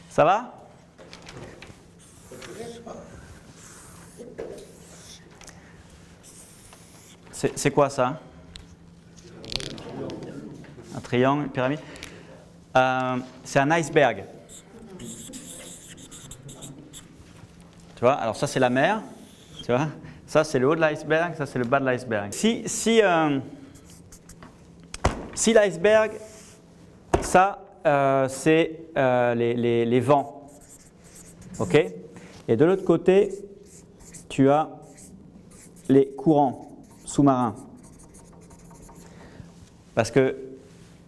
Ça va? C'est quoi ça? Un triangle, une pyramide? C'est un iceberg. Tu vois? Alors ça c'est la mer. Tu vois? Ça c'est le haut de l'iceberg, ça c'est le bas de l'iceberg. Si l'iceberg, ça c'est les vents. Ok? Et de l'autre côté, tu as les courants sous-marins. Parce que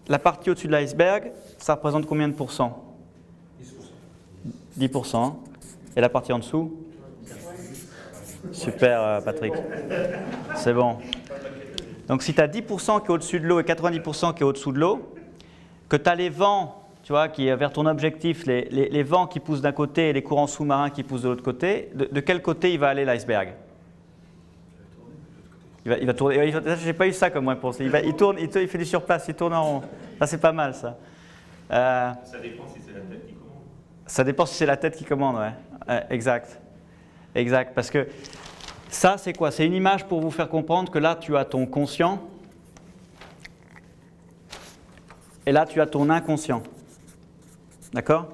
la partie au-dessus de l'iceberg, ça représente combien de pourcents? 10%. Et la partie en dessous? Super Patrick. C'est bon. Donc si tu as 10% qui est au-dessus de l'eau et 90% qui est au-dessous de l'eau, que tu as les vents, tu vois, qui est vers ton objectif, les vents qui poussent d'un côté et les courants sous-marins qui poussent de l'autre côté, de quel côté il va aller l'iceberg? Il va tourner. J'ai pas eu ça comme réponse. Il tourne, il fait du surplace, il tourne en rond. Ça c'est pas mal ça. Ça dépend si c'est la tête qui commande. Ça dépend si c'est la tête qui commande, ouais. Exact. Exact. Parce que ça c'est quoi? C'est une image pour vous faire comprendre que là tu as ton conscient et là tu as ton inconscient. D'accord?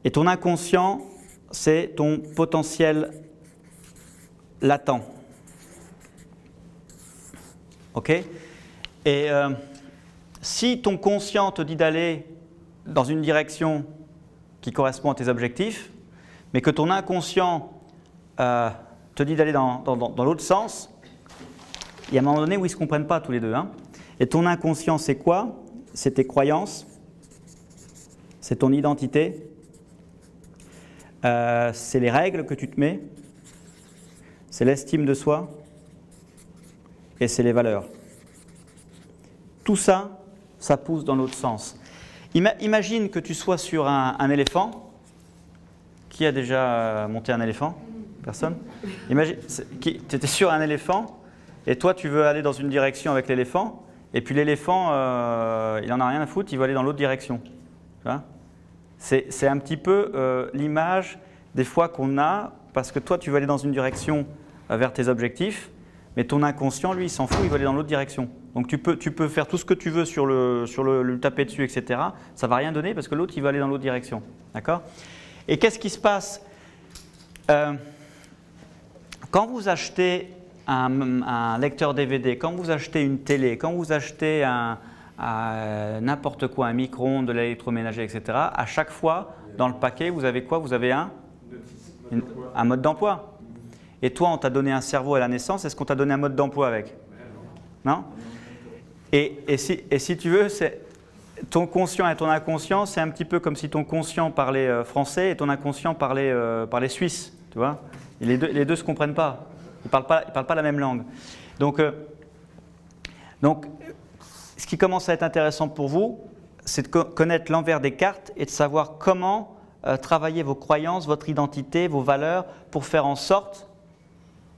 Et ton inconscient, c'est ton potentiel latent. Ok? Et si ton conscient te dit d'aller dans une direction qui correspond à tes objectifs, mais que ton inconscient te dit d'aller dans l'autre sens, il y a un moment donné où ils ne se comprennent pas tous les deux. Hein. Et ton inconscient, c'est quoi? C'est tes croyances, c'est ton identité, c'est les règles que tu te mets, c'est l'estime de soi, et c'est les valeurs. Tout ça, ça pousse dans l'autre sens. Imagine que tu sois sur un éléphant. Qui a déjà monté un éléphant? Personne? Imagine, tu étais sur un éléphant et toi tu veux aller dans une direction avec l'éléphant et puis l'éléphant, il n'en a rien à foutre, il veut aller dans l'autre direction. C'est un petit peu l'image des fois qu'on a parce que toi tu veux aller dans une direction vers tes objectifs. Mais ton inconscient, lui, il s'en fout, il va aller dans l'autre direction. Donc tu peux faire tout ce que tu veux sur le taper dessus, etc. Ça ne va rien donner parce que l'autre, il va aller dans l'autre direction. D'accord? Et qu'est-ce qui se passe? Quand vous achetez un lecteur DVD, quand vous achetez une télé, quand vous achetez n'importe quoi, un micro-ondes, de l'électroménager, etc., à chaque fois, dans le paquet, vous avez quoi? Vous avez un mode d'emploi. Et toi, on t'a donné un cerveau à la naissance, est-ce qu'on t'a donné un mode d'emploi avec? Non? Et si tu veux, ton conscient et ton inconscient, c'est un petit peu comme si ton conscient parlait français et ton inconscient parlait suisse. Tu vois? Et les deux ne se comprennent pas. Ils ne parlent pas la même langue. Donc, ce qui commence à être intéressant pour vous, c'est de connaître l'envers des cartes et de savoir comment travailler vos croyances, votre identité, vos valeurs pour faire en sorte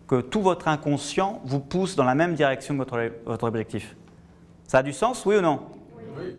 que tout votre inconscient vous pousse dans la même direction que votre objectif. Ça a du sens, oui ou non? Oui.